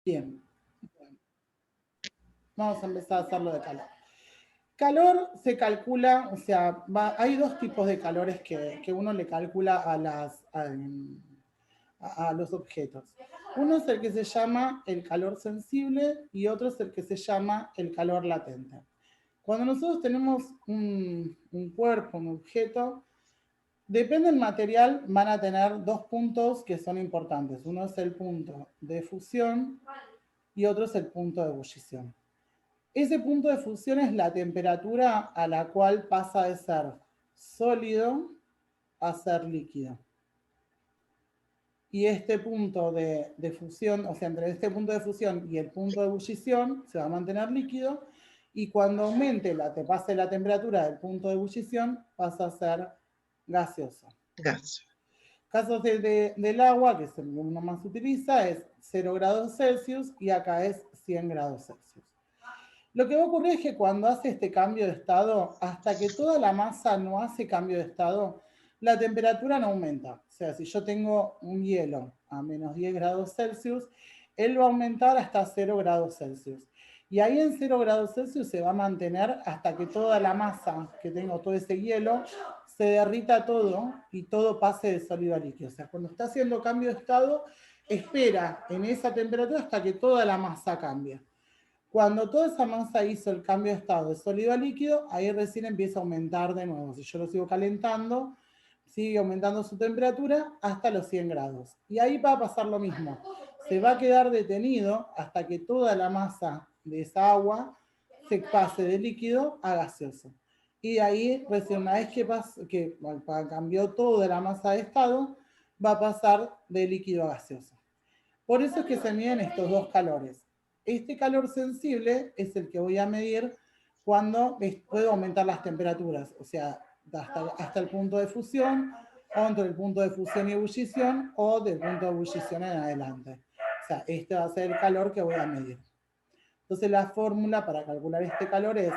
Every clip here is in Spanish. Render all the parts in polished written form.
Bien, vamos a empezar a hacerlo de calor. Calor se calcula, o sea, hay dos tipos de calores que uno le calcula a los objetos. Uno es el que se llama el calor sensible y otro es el que se llama el calor latente. Cuando nosotros tenemos un cuerpo, un objeto, depende del material, van a tener dos puntos que son importantes. Uno es el punto de fusión y otro es el punto de ebullición. Ese punto de fusión es la temperatura a la cual pasa de ser sólido a ser líquido. Y este punto de fusión, o sea, entre este punto de fusión y el punto de ebullición, se va a mantener líquido, y cuando aumente pase la temperatura del punto de ebullición, pasa a ser gaseoso. Gas. Casos del agua, que es el que uno más utiliza, es 0 grados Celsius y acá es 100 grados Celsius. Lo que va a ocurrir es que cuando hace este cambio de estado, hasta que toda la masa no hace cambio de estado, la temperatura no aumenta. O sea, si yo tengo un hielo a menos 10 grados Celsius, él va a aumentar hasta 0 grados Celsius. Y ahí en 0 grados Celsius se va a mantener hasta que toda la masa que tengo, todo ese hielo, se derrita todo y todo pase de sólido a líquido. O sea, cuando está haciendo cambio de estado, espera en esa temperatura hasta que toda la masa cambie. Cuando toda esa masa hizo el cambio de estado de sólido a líquido, ahí recién empieza a aumentar de nuevo. Si yo lo sigo calentando, sigue aumentando su temperatura hasta los 100 grados. Y ahí va a pasar lo mismo. Se va a quedar detenido hasta que toda la masa de esa agua se pase de líquido a gaseoso. Y ahí, recién una vez que cambió toda la masa de estado, va a pasar de líquido a gaseoso. Por eso es que se miden estos dos calores. Este calor sensible es el que voy a medir cuando puedo aumentar las temperaturas, o sea, hasta el punto de fusión, o entre el punto de fusión y ebullición, o del punto de ebullición en adelante. O sea, este va a ser el calor que voy a medir. Entonces la fórmula para calcular este calor es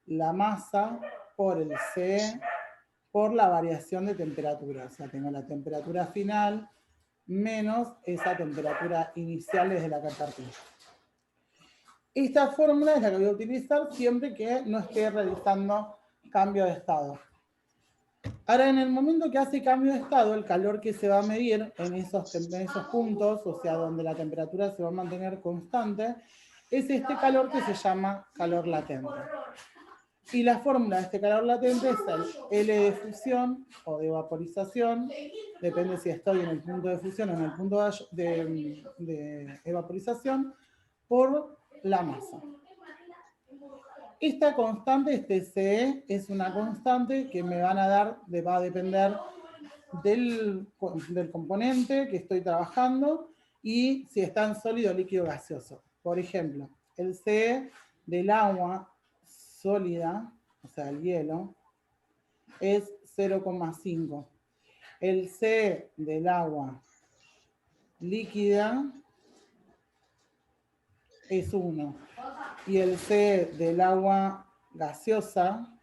la masa por el C por la variación de temperatura. O sea, tengo la temperatura final menos esa temperatura inicial desde la que partí. Esta fórmula es la que voy a utilizar siempre que no esté realizando cambio de estado. Ahora, en el momento que hace cambio de estado, el calor que se va a medir en esos puntos, o sea, donde la temperatura se va a mantener constante, es este calor que se llama calor latente. Y la fórmula de este calor latente es el L de fusión o de vaporización, depende si estoy en el punto de fusión o en el punto de evaporización, por la masa. Esta constante, este CE, es una constante que me van a dar, va a depender del componente que estoy trabajando y si está en sólido, líquido, gaseoso. Por ejemplo, el CE del agua sólida, o sea, el hielo, es 0,5. El C del agua líquida es 1. Y el C del agua gaseosa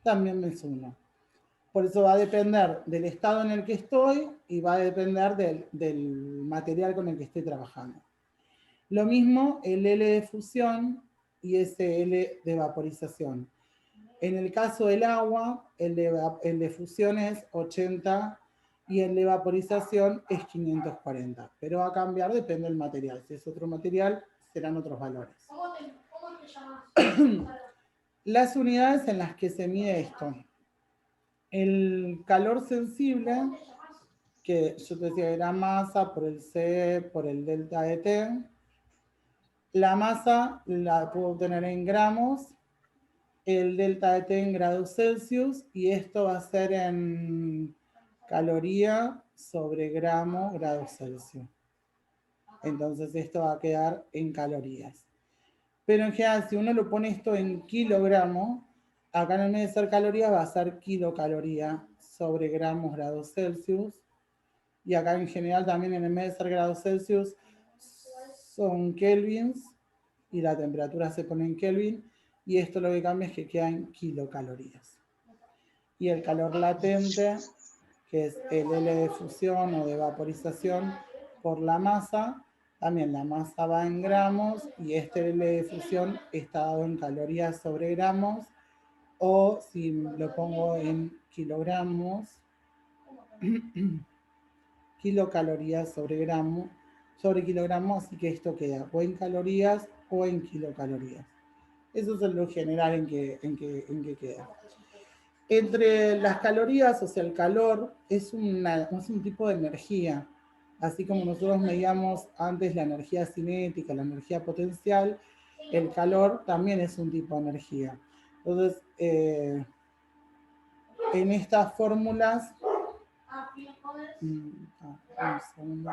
también es 1. Por eso va a depender del estado en el que estoy y va a depender del material con el que estoy trabajando. Lo mismo el L de fusión y ese L de vaporización. En el caso del agua, el de fusión es 80 y el de vaporización es 540. Pero va a cambiar, depende del material. Si es otro material, serán otros valores. ¿Cómo te llamas? Las unidades en las que se mide esto. El calor sensible, que yo te decía era masa por el C, por el delta de T. La masa la puedo obtener en gramos, el delta de T en grados Celsius, y esto va a ser en caloría sobre gramo grados Celsius. Entonces esto va a quedar en calorías. Pero en general, si uno lo pone esto en kilogramo, acá en el medio de ser calorías va a ser kilocaloría sobre gramos grados Celsius. Y acá en general también en el medio de ser grados Celsius son kelvins y la temperatura se pone en Kelvin, y esto lo que cambia es que queda en kilocalorías. Y el calor latente, que es el L de fusión o de vaporización por la masa, También la masa va en gramos y este nivel de fusión está dado en calorías sobre gramos, o si lo pongo en kilogramos, kilocalorías sobre kilogramo, así que esto queda o en calorías o en kilocalorías. Eso es en lo general en que queda. Entre las calorías, o sea, el calor es un tipo de energía. Así como nosotros medíamos antes la energía cinética, la energía potencial, el calor también es un tipo de energía. Entonces, en estas fórmulas... un segundo.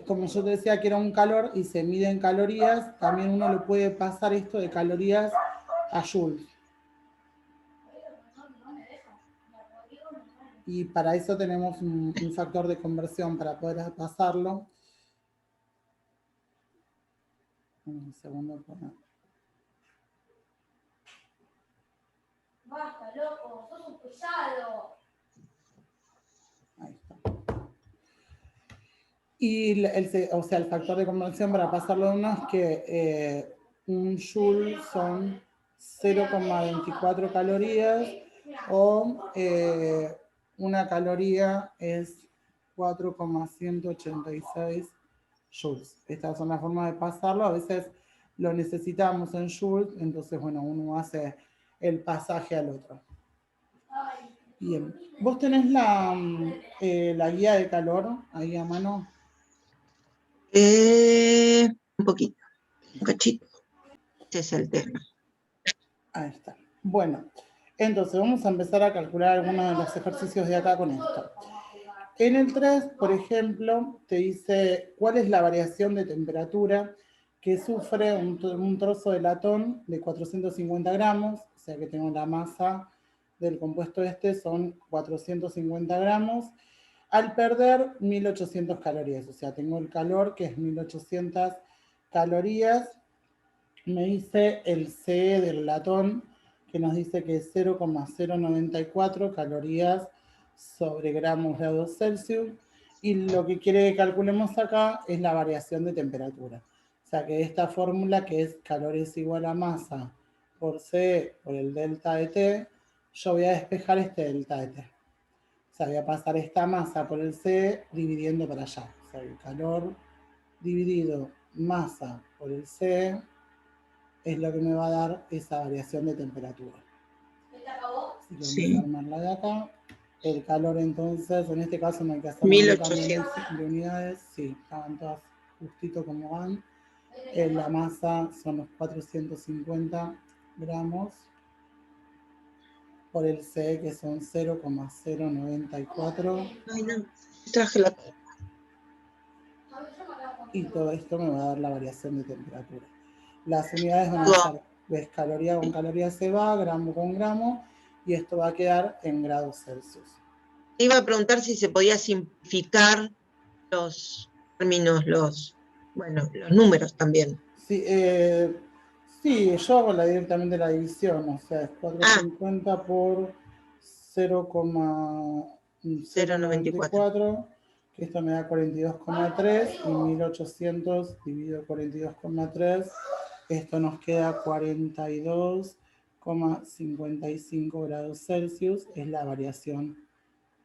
Como yo te decía que era un calor y se mide en calorías, también uno le puede pasar esto de calorías a joules. Y para eso tenemos un factor de conversión para poder pasarlo. Un segundo. Basta, loco, sos un pesado. Ahí está. Y o sea, el factor de conversión para pasarlo de uno es que un joule son 0,24 calorías o una caloría es 4,186 joules. Estas son las formas de pasarlo. A veces lo necesitamos en joules, entonces, bueno, uno hace el pasaje al otro. Bien. ¿Vos tenés la guía de calor ahí a mano? Un poquito, un cachito. Ese es el tema. Ahí está. Bueno, entonces vamos a empezar a calcular algunos de los ejercicios de acá con esto. En el 3, por ejemplo, te dice cuál es la variación de temperatura que sufre un trozo de latón de 450 gramos, o sea que tengo la masa del compuesto este, son 450 gramos, al perder 1800 calorías, o sea, tengo el calor que es 1800 calorías. Me dice el CE del latón, que nos dice que es 0,094 calorías sobre gramos grados Celsius, y lo que quiere que calculemos acá es la variación de temperatura. O sea que esta fórmula, que es calor es igual a masa por C por el delta de T, yo voy a despejar este delta de T. O sea, voy a pasar esta masa por el C dividiendo para allá. O sea, el calor dividido masa por el C es lo que me va a dar esa variación de temperatura. Así que vamos a armarla de acá. El calor entonces, en este caso no hay que hacer 1800 de unidades. Sí, estaban todas justito como van. La masa son los 450 gramos por el C, que son 0,094. Ay, no, traje la... Y todo esto me va a dar la variación de temperatura. Las unidades van a ser, ves, caloría con caloría se va, gramo con gramo, y esto va a quedar en grados Celsius. Iba a preguntar si se podía simplificar los términos, los números también. Sí, sí, yo hago directamente la división, o sea, es 450 por 0,094, que esto me da 42,3, y 1800 dividido 42,3, esto nos queda 42,55 grados Celsius, es la variación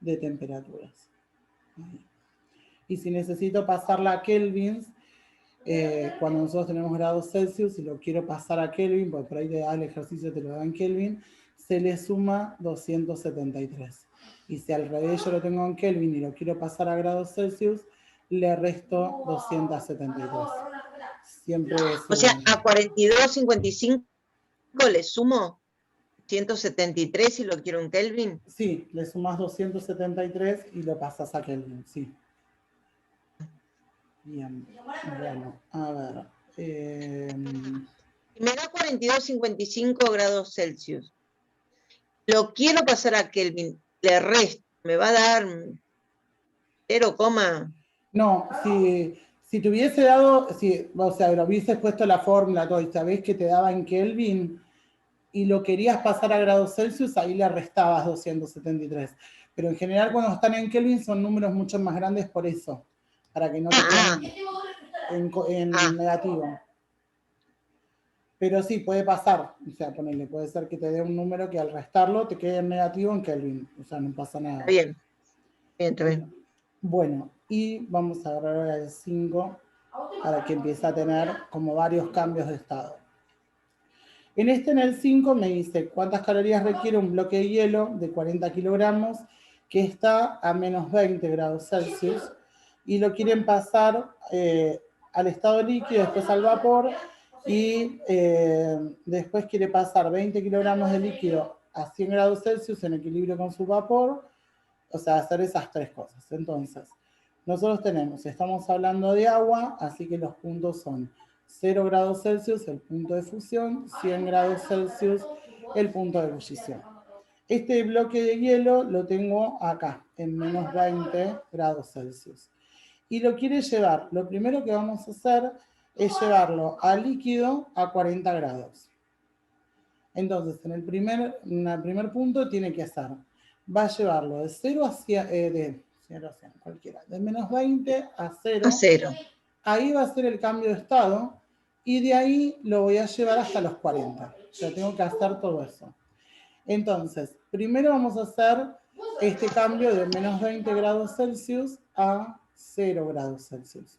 de temperaturas. Y si necesito pasarla a kelvins, cuando nosotros tenemos grados Celsius y lo quiero pasar a Kelvin, porque por ahí te da el ejercicio, te lo da en Kelvin, se le suma 273. Y si al revés yo lo tengo en Kelvin y lo quiero pasar a grados Celsius, le resto 273. Siempre o sea, a 42,55 le sumo 173 y lo quiero en Kelvin. Sí, le sumas 273 y lo pasas a Kelvin, sí. Bien, bueno, a ver. Me da 42,55 grados Celsius. Lo quiero pasar a Kelvin, le resto, me va a dar 0, no, Si te hubiese dado, o sea, lo hubieses puesto la fórmula, todo, y sabés que te daba en Kelvin, y lo querías pasar a grados Celsius, ahí le restabas 273. Pero en general cuando están en Kelvin son números mucho más grandes por eso, para que no te queden en negativo. Pero sí, puede pasar, o sea, puede ser que te dé un número que al restarlo te quede en negativo en Kelvin, o sea, no pasa nada. Bien, está bien. Bueno, y vamos a agarrar ahora el 5 para que empiece a tener como varios cambios de estado. En el 5 me dice cuántas calorías requiere un bloque de hielo de 40 kilogramos que está a menos 20 grados Celsius y lo quieren pasar al estado líquido, después al vapor y después quiere pasar 20 kilogramos de líquido a 100 grados Celsius en equilibrio con su vapor, o sea, hacer esas tres cosas. Entonces, nosotros estamos hablando de agua, así que los puntos son 0 grados Celsius, el punto de fusión, 100 grados Celsius, el punto de ebullición. Este bloque de hielo lo tengo acá, en menos 20 grados Celsius. Y lo quiere llevar, lo primero que vamos a hacer es llevarlo a líquido a 40 grados. Entonces, en el primer punto tiene que hacer, va a llevarlo de 0 hacia, cualquiera, de menos 20 a 0. A 0. Ahí va a ser el cambio de estado y de ahí lo voy a llevar hasta los 40. O sea, tengo que hacer todo eso. Entonces, primero vamos a hacer este cambio de menos 20 grados Celsius a 0 grados Celsius.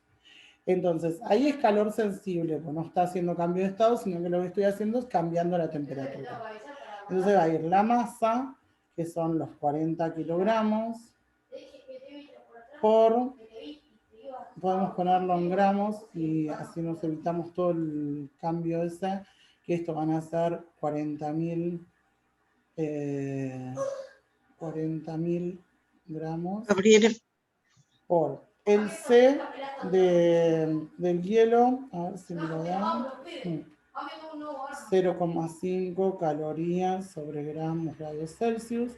Entonces, ahí es calor sensible, pues no está haciendo cambio de estado, sino que lo que estoy haciendo es cambiando la temperatura. Entonces va a ir la masa, que son los 40 kilogramos, por, podemos ponerlo en gramos y así nos evitamos todo el cambio ese, que esto van a ser 40.000 gramos por el C del hielo, a ver si me lo dan, 0,5 calorías sobre gramos grados Celsius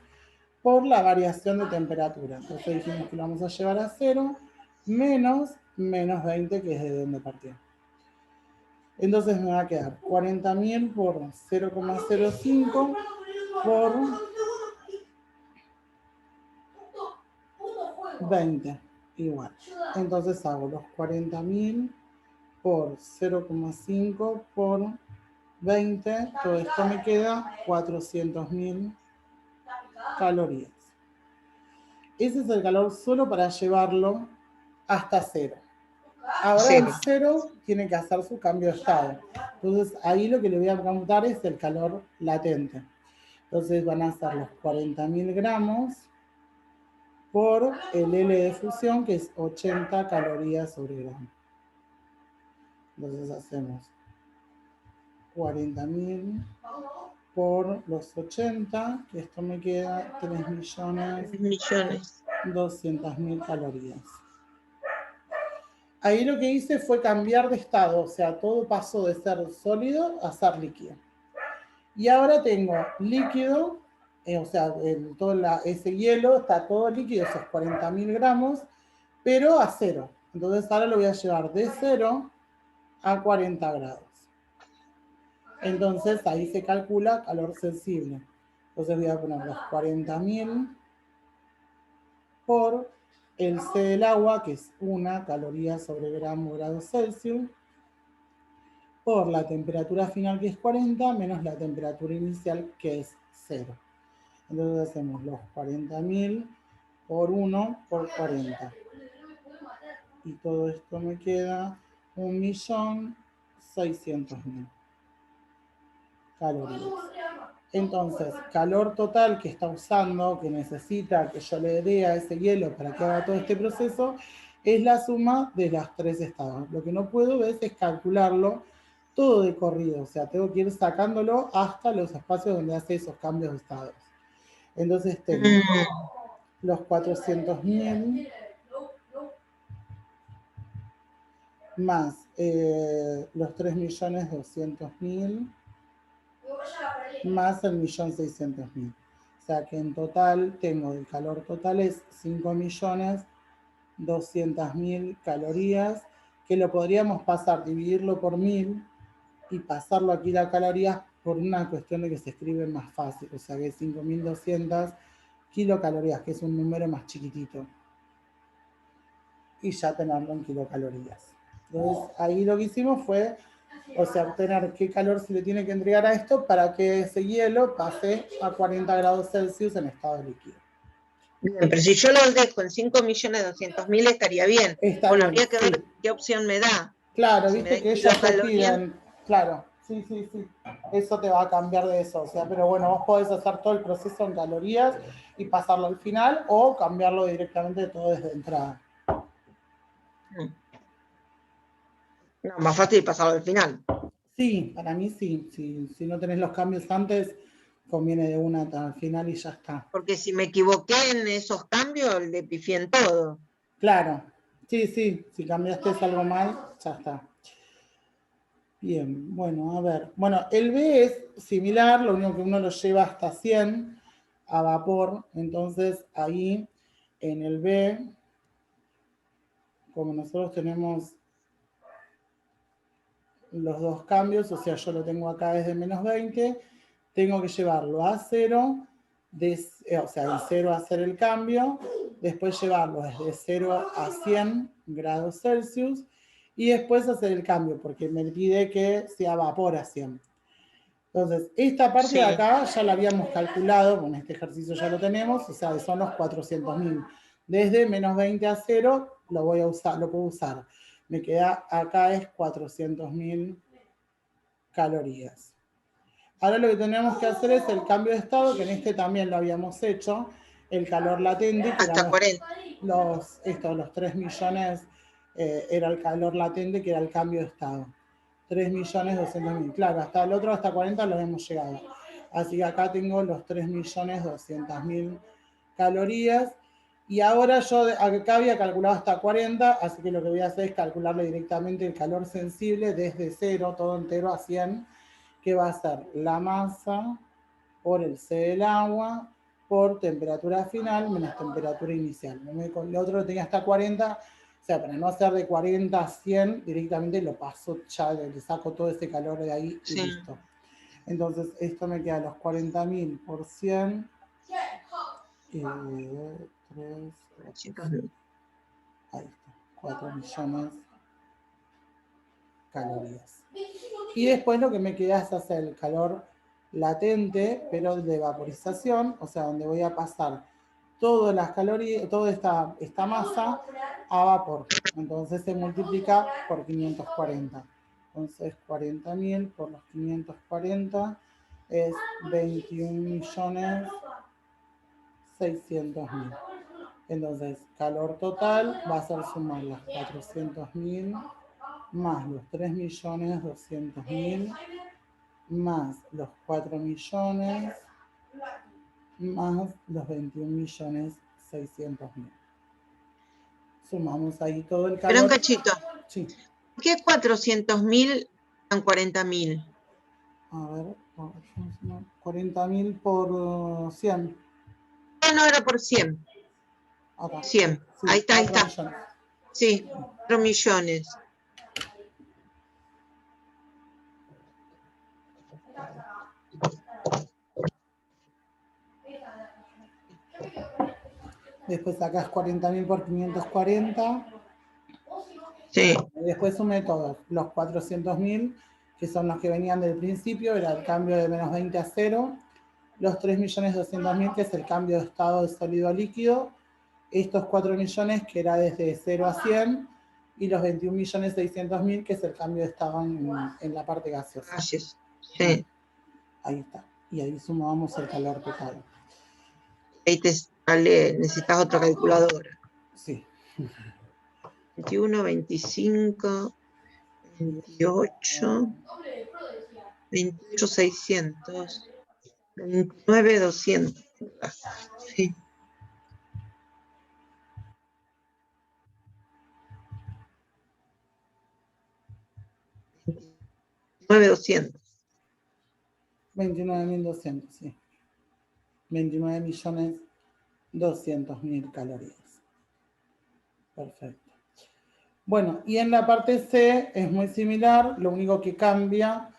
por la variación de temperatura. Entonces dijimos que lo vamos a llevar a 0 menos 20, que es de donde partió. Entonces me va a quedar 40.000 por 0,05 por 20, igual. Entonces hago los 40.000 por 0,5 por 20, todo esto me queda 400.000 calorías. Ese es el calor solo para llevarlo hasta 0. Ahora el 0 tiene que hacer su cambio de estado. Entonces ahí lo que le voy a preguntar es el calor latente. Entonces van a ser los 40.000 gramos por el L de fusión, que es 80 calorías sobre gramo. Entonces hacemos 40.000 por los 80, que esto me queda 3.200.000 calorías. Ahí lo que hice fue cambiar de estado, o sea, todo pasó de ser sólido a ser líquido. Y ahora tengo líquido, o sea, ese hielo está todo líquido, esos 40.000 gramos, pero a 0. Entonces ahora lo voy a llevar de 0 a 40 grados. Entonces ahí se calcula calor sensible. Entonces voy a poner los 40.000 por el C del agua, que es 1 caloría sobre gramo grados Celsius, por la temperatura final, que es 40, menos la temperatura inicial, que es 0. Entonces hacemos los 40.000 por 1 por 40. Y todo esto me queda 1.600.000 calorías. Entonces, calor total que está usando, que necesita que yo le dé a ese hielo para que haga todo este proceso, es la suma de los 3 estados. Lo que no puedo es calcularlo todo de corrido, o sea, tengo que ir sacándolo hasta los espacios donde hace esos cambios de estados. Entonces tengo los 400.000 más los 3.200.000 más el 1.600.000. O sea que en total tengo, el calor total es 5.200.000 calorías que lo podríamos pasar, dividirlo por 1000 y pasarlo a kilocalorías por una cuestión de que se escribe más fácil, o sea que es 5200 kilocalorías, que es un número más chiquitito. Y ya tenerlo en kilocalorías. Entonces, ahí lo que hicimos fue, o sea, obtener qué calor se le tiene que entregar a esto para que ese hielo pase a 40 grados Celsius en estado líquido. Bien, pero si yo lo dejo en 5.200.000 estaría bien. Está Bueno, bien, habría que sí. ver qué opción me da. Claro, Si me viste da que ellos te kilocalorías, piden, claro, sí, sí, sí. Eso te va a cambiar de eso, o sea, pero bueno, vos podés hacer todo el proceso en calorías y pasarlo al final o cambiarlo directamente todo desde entrada. no, más fácil pasarlo al final. Sí, para mí sí. Si no tenés los cambios antes, conviene de una al final y ya está. Porque si me equivoqué en esos cambios, le pifié en todo. Claro, sí, sí. Si cambiaste algo mal, ya está. Bien, bueno, a ver. Bueno, el B es similar, lo único que uno lo lleva hasta 100 a vapor. Entonces ahí en el B, como nosotros tenemos los dos cambios, o sea, yo lo tengo acá desde menos 20, tengo que llevarlo a 0, o sea, en 0 hacer el cambio, después llevarlo desde 0 a 100 grados Celsius y después hacer el cambio, porque me pide que se evapora 100. Entonces, esta parte de acá ya la habíamos calculado, con este ejercicio ya lo tenemos, o sea, son los 400.000. Desde menos 20 a 0 lo voy a usar, lo puedo usar. Me queda acá es 400.000 calorías. Ahora lo que tenemos que hacer es el cambio de estado, que en este también lo habíamos hecho, el calor latente, que Hasta 40. los 3 millones, era el calor latente, que era el cambio de estado. 3.200.000. Claro, hasta el otro, hasta 40 lo hemos llegado. Así que acá tengo los 3.200.000 calorías. Y ahora yo acá había calculado hasta 40, así que lo que voy a hacer es calcularle directamente el calor sensible desde 0, todo entero, a 100, que va a ser la masa por el C del agua por temperatura final menos temperatura inicial. El otro lo tenía hasta 40, o sea, para no hacer de 40 a 100, directamente lo paso, ya le saco todo ese calor de ahí y listo. Entonces, esto me queda los 40.000 por 100. 3, ahí está, 4 millones calorías. Y después lo que me queda es hacer el calor latente, pero de vaporización, o sea, donde voy a pasar todas las calorías, toda esta masa a vapor. Entonces se multiplica por 540. Entonces 40.000 por los 540 es 21.600.000. Entonces, calor total va a ser sumar las 400.000 más los 3.200.000 más los 4 millones más los 21.600.000. Sumamos ahí todo el calor. Pero un cachito. Sí. ¿Por qué 400.000 son 40.000? A ver, 40.000 por 100. No, era por 100. Acá. 100. Sí, ahí está. millones. Sí, 4 millones. Después acá es 40.000 por 540. Sí. Y después sumé todos, los 400.000, que son los que venían del principio, era el cambio de menos 20 a 0, los 3.200.000, que es el cambio de estado de sólido a líquido, estos 4 millones, que era desde 0 a 100, y los 21.600.000, que es el cambio de estado en la parte gaseosa. Sí. Ahí está. Y ahí sumamos el calor total. Ahí te sale, necesitas otra calculadora. Sí. 21, 25, 28, 28, 600, 29, 200. Sí. 29.200. 29.200, sí. 29.200.000 calorías. Perfecto. Bueno, y en la parte C es muy similar, lo único que cambia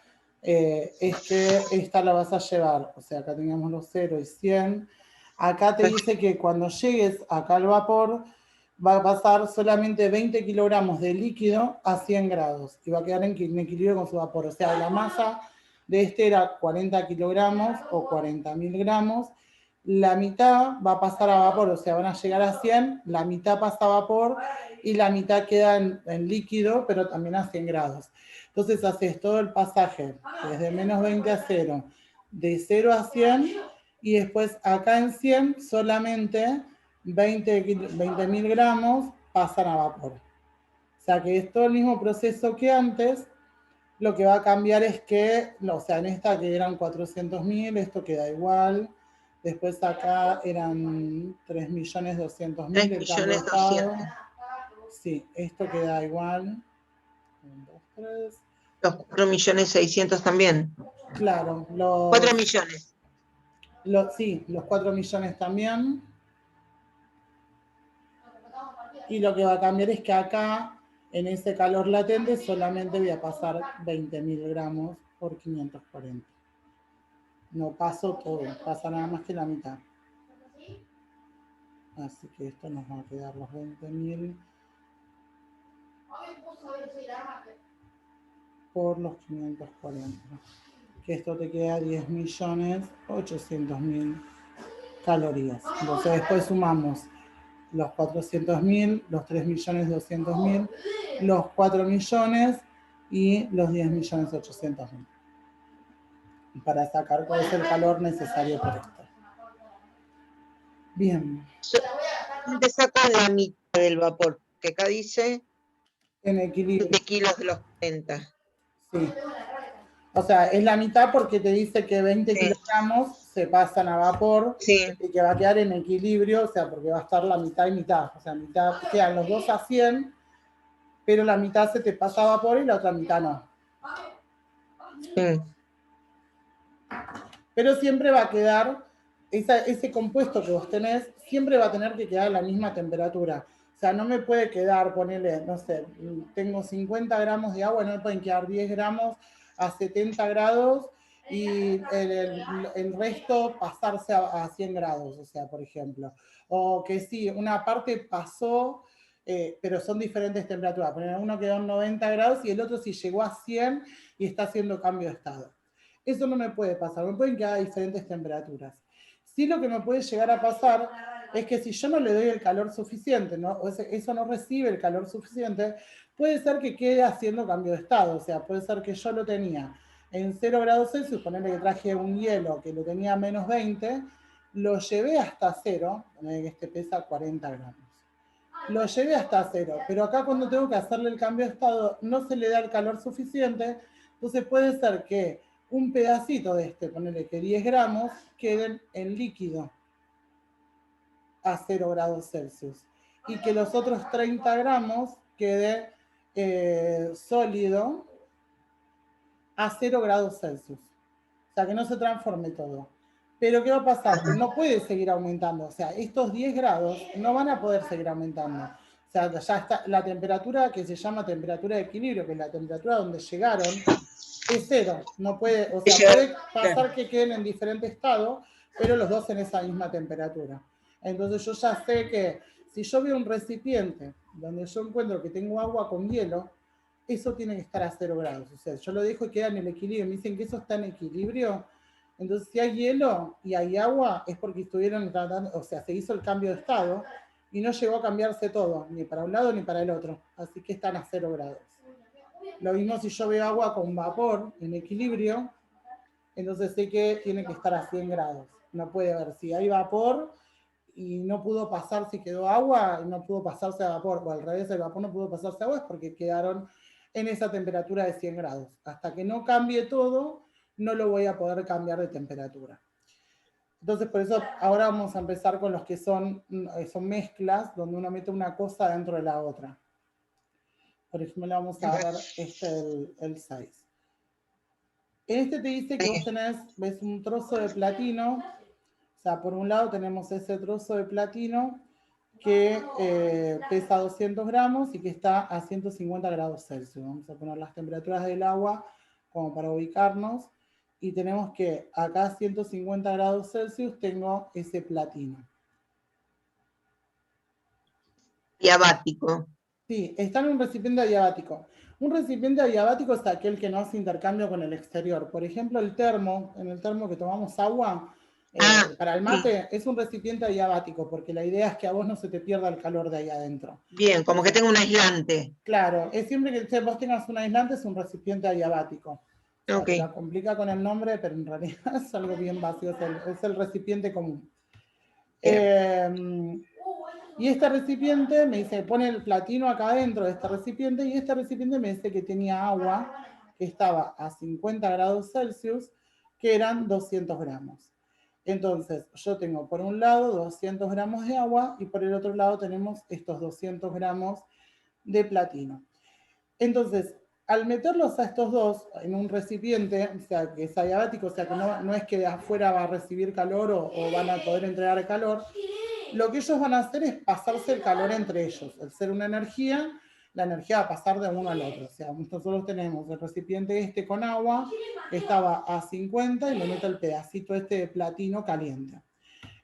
es que esta la vas a llevar, o sea, acá teníamos los 0 y 100, acá te dice que cuando llegues acá al vapor, va a pasar solamente 20 kilogramos de líquido a 100 grados, y va a quedar en equilibrio con su vapor, o sea, la masa de este era 40 kilogramos o 40.000 gramos, la mitad va a pasar a vapor, o sea, van a llegar a 100, la mitad pasa a vapor y la mitad queda en líquido, pero también a 100 grados. Entonces haces todo el pasaje desde menos 20 a 0, de 0 a 100, y después acá en 100 solamente 20.000 gramos pasan a vapor. O sea que es todo el mismo proceso que antes, lo que va a cambiar es que, o sea, en esta que eran 400.000, esto queda igual. Después acá eran 3.200.000 el cambio de estado. 3.200.000. Sí, esto queda igual. 1, 2, 3. Los 4.600.000 también. Claro, 4 millones. sí, los 4 millones también. Y lo que va a cambiar es que acá, en ese calor latente, solamente voy a pasar 20.000 gramos por 540. No paso todo, pasa nada más que la mitad. Así que esto nos va a quedar los 20.000 por los 540. Que esto te queda 10.800.000 calorías. Entonces después sumamos los 400.000, los 3.200.000, los 4 millones y los 10.800.000. Para sacar cuál es el calor necesario por esto. Bien. Te saco la mitad del vapor, que acá dice En equilibrio. 20 kilos de los 40. Sí. O sea, es la mitad porque te dice que 20 Sí. kilogramos se pasan a vapor, Sí. y que va a quedar en equilibrio, o sea, porque va a estar la mitad y mitad. O sea, mitad, quedan los dos a 100, pero la mitad se te pasa a vapor y la otra mitad no. Sí. Pero siempre va a quedar, ese compuesto que vos tenés, siempre va a tener que quedar a la misma temperatura. O sea, no me puede quedar, ponerle, no sé, tengo 50 gramos de agua, no me pueden quedar 10 gramos a 70 grados y el resto pasarse a 100 grados, o sea, por ejemplo. O que sí, una parte pasó, pero son diferentes temperaturas. Poner uno quedó en 90 grados y el otro sí llegó a 100 y está haciendo cambio de estado. Eso no me puede pasar, me pueden quedar a diferentes temperaturas. Sí, lo que me puede llegar a pasar es que si yo no le doy el calor suficiente, ¿no? O eso no recibe el calor suficiente, puede ser que quede haciendo cambio de estado. O sea, puede ser que yo lo tenía en 0 grados Celsius, ponerle que traje un hielo que lo tenía a menos 20, lo llevé hasta 0, ponerle que este pesa 40 gramos. Lo llevé hasta 0, pero acá cuando tengo que hacerle el cambio de estado no se le da el calor suficiente, entonces puede ser que un pedacito de este, ponerle que 10 gramos, queden en líquido a 0 grados Celsius y que los otros 30 gramos quede sólido a 0 grados Celsius. O sea, que no se transforme todo. Pero ¿qué va a pasar? No puede seguir aumentando. O sea, estos 10 grados no van a poder seguir aumentando. O sea, ya está la temperatura que se llama temperatura de equilibrio, que es la temperatura donde llegaron, es 0. No puede, o sea, puede pasar que queden en diferente estado, pero los dos en esa misma temperatura. Entonces yo ya sé que si yo veo un recipiente donde yo encuentro que tengo agua con hielo, eso tiene que estar a 0 grados. O sea, yo lo dejo y queda en el equilibrio. Me dicen que eso está en equilibrio. Entonces, si hay hielo y hay agua, es porque estuvieron tratando, o sea, se hizo el cambio de estado y no llegó a cambiarse todo, ni para un lado ni para el otro. Así que están a 0 grados. Lo mismo si yo veo agua con vapor en equilibrio, entonces sé que tiene que estar a 100 grados. No puede haber, si hay vapor y no pudo pasar, si quedó agua, no pudo pasarse a vapor, o al revés, el vapor no pudo pasarse a agua, es porque quedaron en esa temperatura de 100 grados. Hasta que no cambie todo, no lo voy a poder cambiar de temperatura. Entonces, por eso ahora vamos a empezar con los que son mezclas, donde uno mete una cosa dentro de la otra. Por ejemplo, le vamos a dar el 6. En este te dice que vos tenés, ves un trozo de platino, o sea, por un lado tenemos ese trozo de platino, que pesa 200 gramos y que está a 150 grados Celsius. Vamos a poner las temperaturas del agua como para ubicarnos. Y tenemos que acá a 150 grados Celsius tengo ese platino. Diabático. Sí, está en un recipiente adiabático. Un recipiente adiabático es aquel que no hace intercambio con el exterior. Por ejemplo, el termo, en el termo que tomamos agua, para el mate, sí. es un recipiente adiabático, porque la idea es que a vos no se te pierda el calor de ahí adentro. Bien, como que tenga un aislante. Claro, es siempre que vos tengas un aislante, es un recipiente adiabático. O sea, Ok. te la complica con el nombre, pero en realidad es algo bien vacío, es el recipiente común. Y este recipiente me dice, pone el platino acá adentro de este recipiente, y este recipiente me dice que tenía agua que estaba a 50 grados Celsius, que eran 200 gramos. Entonces, yo tengo por un lado 200 gramos de agua y por el otro lado tenemos estos 200 gramos de platino. Entonces, al meterlos a estos dos en un recipiente, o sea, que es adiabático, o sea, que no es que de afuera va a recibir calor o van a poder entregar calor, lo que ellos van a hacer es pasarse el calor entre ellos. Al ser una energía, la energía va a pasar de uno al otro. O sea, nosotros tenemos el recipiente este con agua, que estaba a 50 y le meto el pedacito este de platino caliente.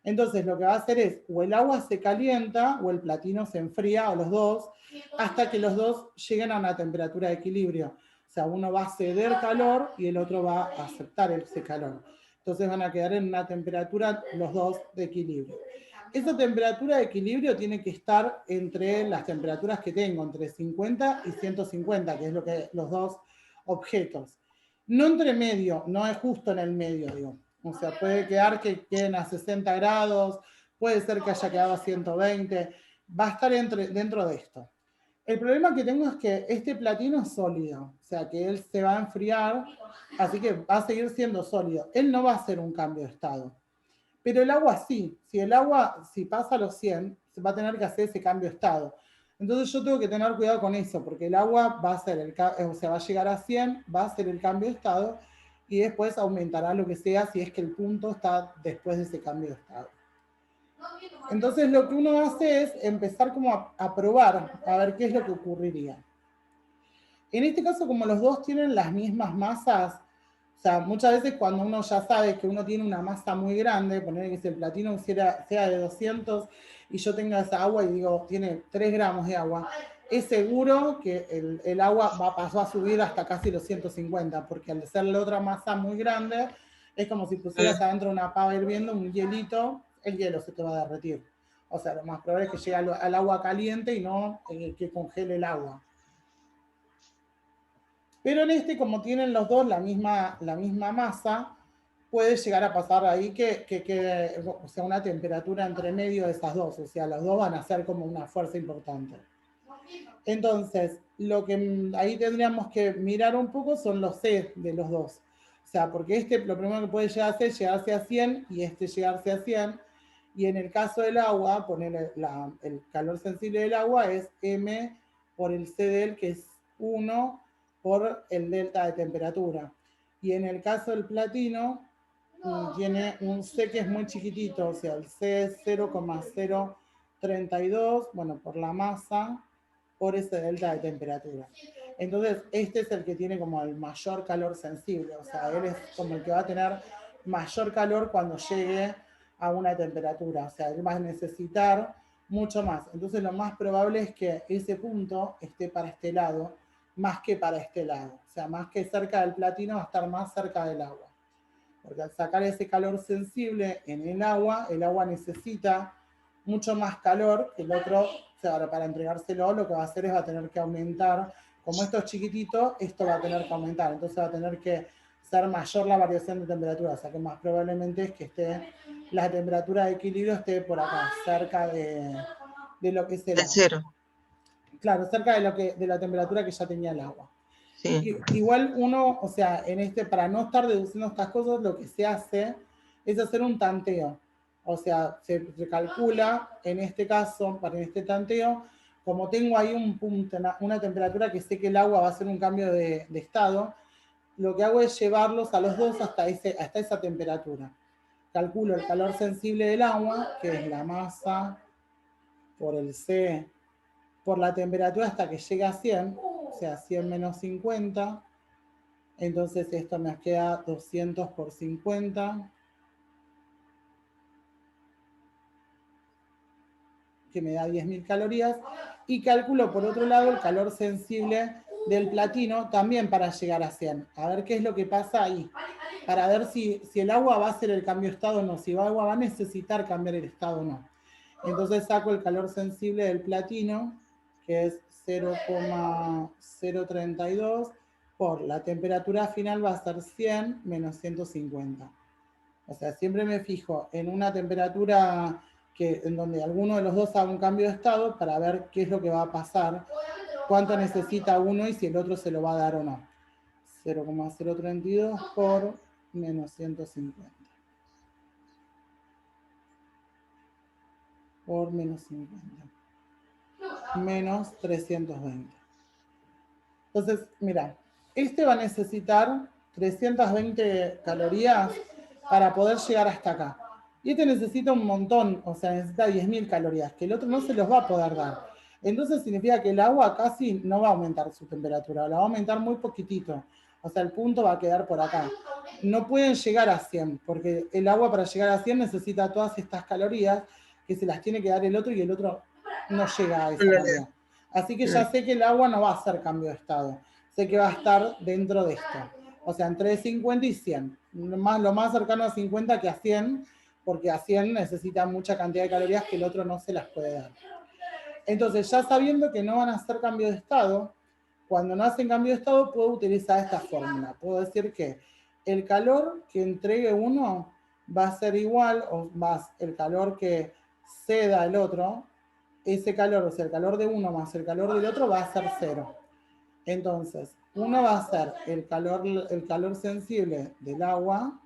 Entonces lo que va a hacer es, o el agua se calienta, o el platino se enfría, o los dos, hasta que los dos lleguen a una temperatura de equilibrio. O sea, uno va a ceder calor y el otro va a aceptar ese calor. Entonces van a quedar en una temperatura los dos de equilibrio. Esa temperatura de equilibrio tiene que estar entre las temperaturas que tengo, entre 50 y 150, que es lo que los dos objetos. No entre medio, no es justo en el medio, digo. O sea, puede quedar que queden a 60 grados, puede ser que haya quedado a 120, va a estar dentro de esto. El problema que tengo es que este platino es sólido, o sea, que él se va a enfriar, así que va a seguir siendo sólido. Él no va a hacer un cambio de estado. Pero el agua sí, si el agua, si pasa a los 100, se va a tener que hacer ese cambio de estado. Entonces yo tengo que tener cuidado con eso, porque el agua va a hacer o sea, va a llegar a 100, va a hacer el cambio de estado y después aumentará lo que sea si es que el punto está después de ese cambio de estado. Entonces lo que uno hace es empezar como a probar, a ver qué es lo que ocurriría. En este caso, como los dos tienen las mismas masas, o sea, muchas veces cuando uno ya sabe que uno tiene una masa muy grande, poner que si el platino sea de 200 y yo tenga esa agua y digo, tiene 3 gramos de agua, es seguro que el agua pasó a subir hasta casi los 150, porque al ser la otra masa muy grande, es como si pusieras adentro una pava hirviendo, un hielito, el hielo se te va a derretir. O sea, lo más probable es que llegue al agua caliente y no que congele el agua. Pero en este, como tienen los dos la misma masa, puede llegar a pasar ahí que quede, o sea, una temperatura entre medio de esas dos. O sea, los dos van a ser como una fuerza importante. Entonces, lo que ahí tendríamos que mirar un poco son los C de los dos. O sea, porque lo primero que puede llegar a hacer es llegarse a 100 y llegarse a 100. Y en el caso del agua, poner el calor sensible del agua es M por el C de él, que es 1 por el delta de temperatura. Y en el caso del platino, tiene un C que es muy chiquitito, o sea, el C es 0,032, bueno, por la masa, por ese delta de temperatura. Entonces, este es el que tiene como el mayor calor sensible, o sea, él es como el que va a tener mayor calor cuando llegue a una temperatura, o sea, él va a necesitar mucho más. Entonces, lo más probable es que ese punto esté para este lado, más que para este lado. O sea, más que cerca del platino, va a estar más cerca del agua. Porque al sacar ese calor sensible en el agua necesita mucho más calor que el otro. O sea, para entregárselo, lo que va a hacer es va a tener que aumentar. Como esto es chiquitito, esto va a tener que aumentar. Entonces va a tener que ser mayor la variación de temperatura. O sea, que más probablemente es que la temperatura de equilibrio esté por acá, cerca de lo que es el agua. Cero. Claro, cerca de la temperatura que ya tenía el agua. Sí. Igual uno, o sea, para no estar deduciendo estas cosas, lo que se hace es hacer un tanteo. O sea, se calcula, en este caso, para este tanteo, como tengo ahí un punto, una temperatura que sé que el agua va a hacer un cambio de estado, lo que hago es llevarlos a los dos hasta esa temperatura. Calculo el calor sensible del agua, que es la masa por el C, por la temperatura hasta que llega a 100, o sea, 100 menos 50. Entonces esto me queda 200 por 50, que me da 10.000 calorías. Y calculo por otro lado el calor sensible del platino también para llegar a 100. A ver qué es lo que pasa ahí. Para ver si el agua va a hacer el cambio de estado o no. Si el agua va a necesitar cambiar el estado o no. Entonces saco el calor sensible del platino, que es 0,032, por la temperatura final va a ser 100 menos 150. O sea, siempre me fijo en una temperatura en donde alguno de los dos haga un cambio de estado para ver qué es lo que va a pasar, cuánto necesita uno y si el otro se lo va a dar o no. 0,032 por menos 150. Por menos 50. Menos 320. Entonces, mira, este va a necesitar 320 calorías para poder llegar hasta acá. Y este necesita un montón, o sea, necesita 10.000 calorías, que el otro no se los va a poder dar. Entonces significa que el agua casi no va a aumentar su temperatura, la va a aumentar muy poquitito. O sea, el punto va a quedar por acá. No pueden llegar a 100, porque el agua para llegar a 100 necesita todas estas calorías que se las tiene que dar el otro y el otro no llega a esa cantidad. Así que ya sé que el agua no va a hacer cambio de estado. Sé que va a estar dentro de esto. O sea, entre 50 y 100. Lo más cercano a 50 que a 100, porque a 100 necesita mucha cantidad de calorías que el otro no se las puede dar. Entonces, ya sabiendo que no van a hacer cambio de estado, cuando no hacen cambio de estado, puedo utilizar esta fórmula. Puedo decir que el calor que entregue uno va a ser igual, o más el calor que ceda el otro, ese calor, o sea, el calor de uno más el calor del otro va a ser 0. Entonces, uno va a ser el calor sensible del agua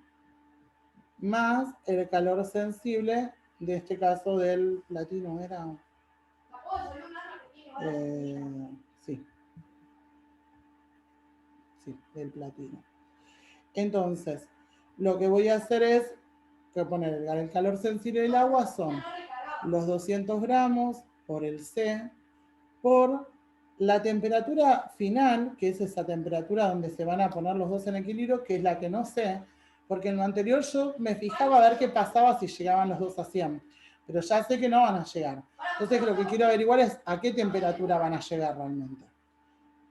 más el calor sensible, de este caso del platino, ¿era? Sí. Sí, del platino. Entonces, lo que voy a hacer es poner el calor sensible del agua son los 200 gramos por el C, por la temperatura final, que es esa temperatura donde se van a poner los dos en equilibrio, que es la que no sé, porque en lo anterior yo me fijaba a ver qué pasaba si llegaban los dos a 100, pero ya sé que no van a llegar. Entonces lo que quiero averiguar es a qué temperatura van a llegar realmente.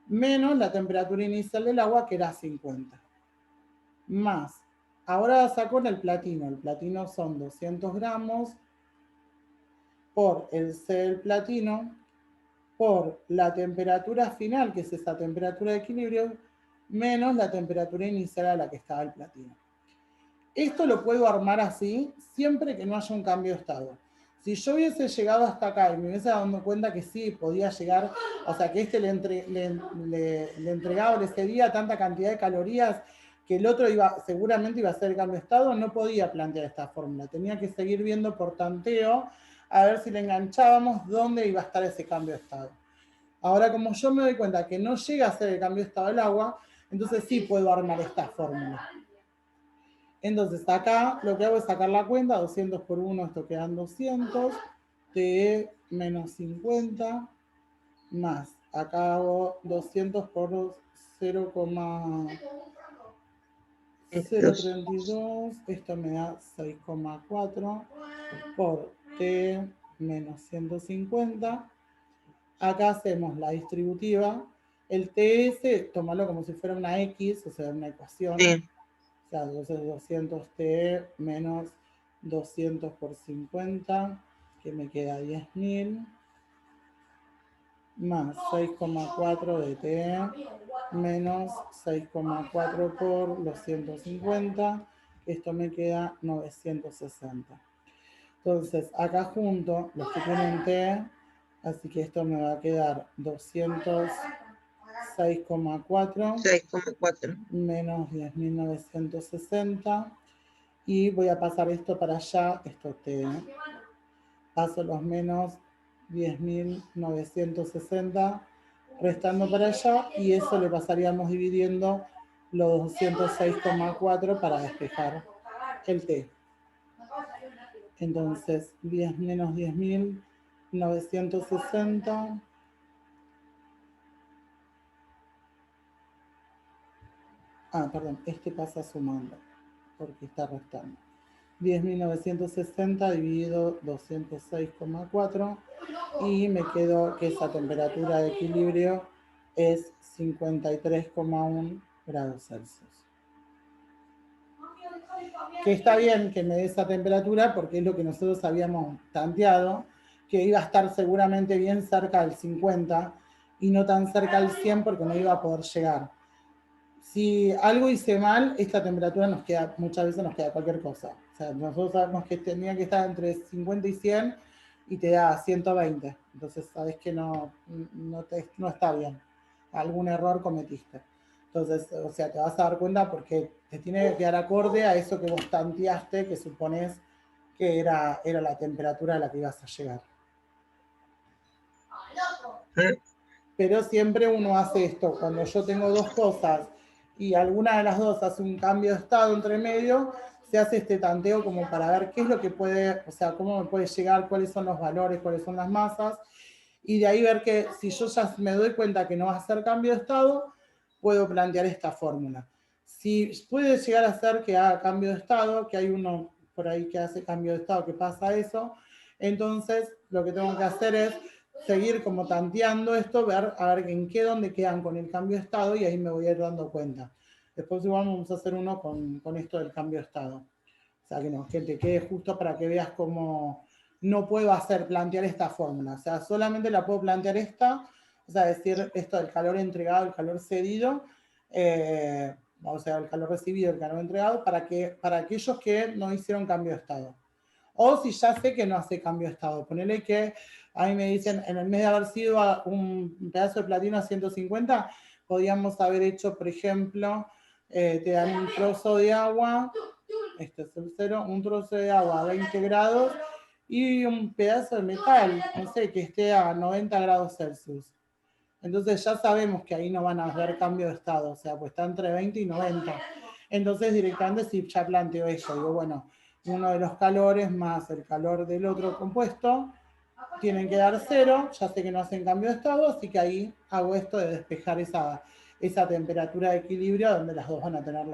Menos la temperatura inicial del agua, que era 50. Más, ahora saco el platino son 200 gramos por el C del platino, por la temperatura final, que es esa temperatura de equilibrio, menos la temperatura inicial a la que estaba el platino. Esto lo puedo armar así, siempre que no haya un cambio de estado. Si yo hubiese llegado hasta acá y me hubiese dado cuenta que sí, podía llegar, o sea, que este le entregaba o le cedía tanta cantidad de calorías que el otro seguramente iba a hacer el cambio de estado, no podía plantear esta fórmula. Tenía que seguir viendo por tanteo a ver si le enganchábamos dónde iba a estar ese cambio de estado. Ahora, como yo me doy cuenta que no llega a ser el cambio de estado del agua, entonces sí puedo armar esta fórmula. Entonces acá lo que hago es sacar la cuenta, 200 por 1, esto quedan 200, T menos 50, más, acá hago 200 por 0,032, esto me da 6,4 por T menos 150. Acá hacemos la distributiva. El TS, tómalo como si fuera una X, o sea, una ecuación. Sí. O sea, entonces 200T menos 200 por 50, que me queda 10.000, más 6,4 de T menos 6,4 por los 150, esto me queda 960. Entonces, acá junto los que tienen T, así que esto me va a quedar 206,4 menos 10.960. Y voy a pasar esto para allá, esto T. Paso los menos 10.960 restando para allá, y eso le pasaríamos dividiendo los 206,4 para despejar el T. Entonces, 10 menos 10.000 1960. Perdón, este pasa sumando, porque está restando. 10.960 dividido 206,4 y me quedo que esa temperatura de equilibrio es 53,1 grados Celsius. Que está bien que me dé esa temperatura porque es lo que nosotros habíamos tanteado, que iba a estar seguramente bien cerca del 50 y no tan cerca del 100 porque no iba a poder llegar. Si algo hice mal, esta temperatura nos queda, muchas veces nos queda cualquier cosa. O sea, nosotros sabemos que tenía que estar entre 50 y 100 y te da 120. Entonces sabes que no está bien. Algún error cometiste. Entonces, o sea, te vas a dar cuenta porque te tiene que quedar acorde a eso que vos tanteaste, que suponés que era la temperatura a la que ibas a llegar. Pero siempre uno hace esto. Cuando yo tengo dos cosas y alguna de las dos hace un cambio de estado entre medio, se hace este tanteo como para ver qué es lo que puede, o sea, cómo me puede llegar, cuáles son los valores, cuáles son las masas, y de ahí ver que si yo ya me doy cuenta que no va a hacer cambio de estado, puedo plantear esta fórmula. Si puede llegar a ser que haga cambio de estado, que hay uno por ahí que hace cambio de estado, que pasa eso, entonces lo que tengo que hacer es seguir como tanteando esto, ver a ver en qué, dónde quedan con el cambio de estado y ahí me voy a ir dando cuenta. Después igual vamos a hacer uno con esto del cambio de estado. O sea, que te quede justo para que veas cómo no puedo plantear esta fórmula. O sea, solamente la puedo plantear esta, o sea, decir esto del calor entregado, el calor cedido, o sea, el calor recibido, el calor entregado, para aquellos que no hicieron cambio de estado. O si ya sé que no hace cambio de estado. Ponele que a mí me dicen, en el mes de haber sido un pedazo de platino a 150, podríamos haber hecho, por ejemplo, te dan un trozo de agua, este es el 0, un trozo de agua a 20 grados y un pedazo de metal, no sé, que esté a 90 grados Celsius. Entonces ya sabemos que ahí no van a haber cambio de estado, o sea, pues está entre 20 y 90. Entonces directamente si ya planteo eso, digo, bueno, uno de los calores más el calor del otro compuesto tienen que dar 0, ya sé que no hacen cambio de estado, así que ahí hago esto de despejar esa temperatura de equilibrio donde las dos van a tener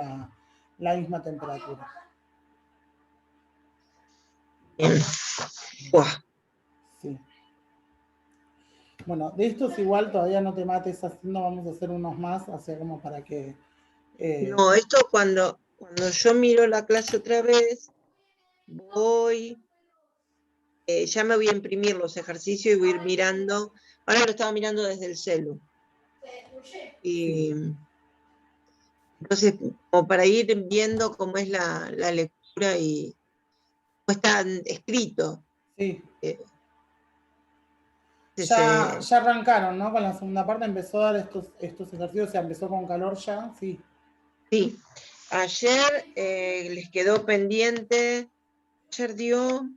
la misma temperatura. Sí. Bueno, de estos igual todavía no te mates haciendo, vamos a hacer unos más, o sea, como para que... No, esto cuando yo miro la clase otra vez, ya me voy a imprimir los ejercicios y voy a ir mirando. Ahora lo estaba mirando desde el celu. Y entonces, como para ir viendo cómo es la lectura y cómo está escrito. Sí. Ya arrancaron, ¿no? Con la segunda parte empezó a dar estos ejercicios, o sea, empezó con calor ya, sí. Sí. Ayer les quedó pendiente, ayer dio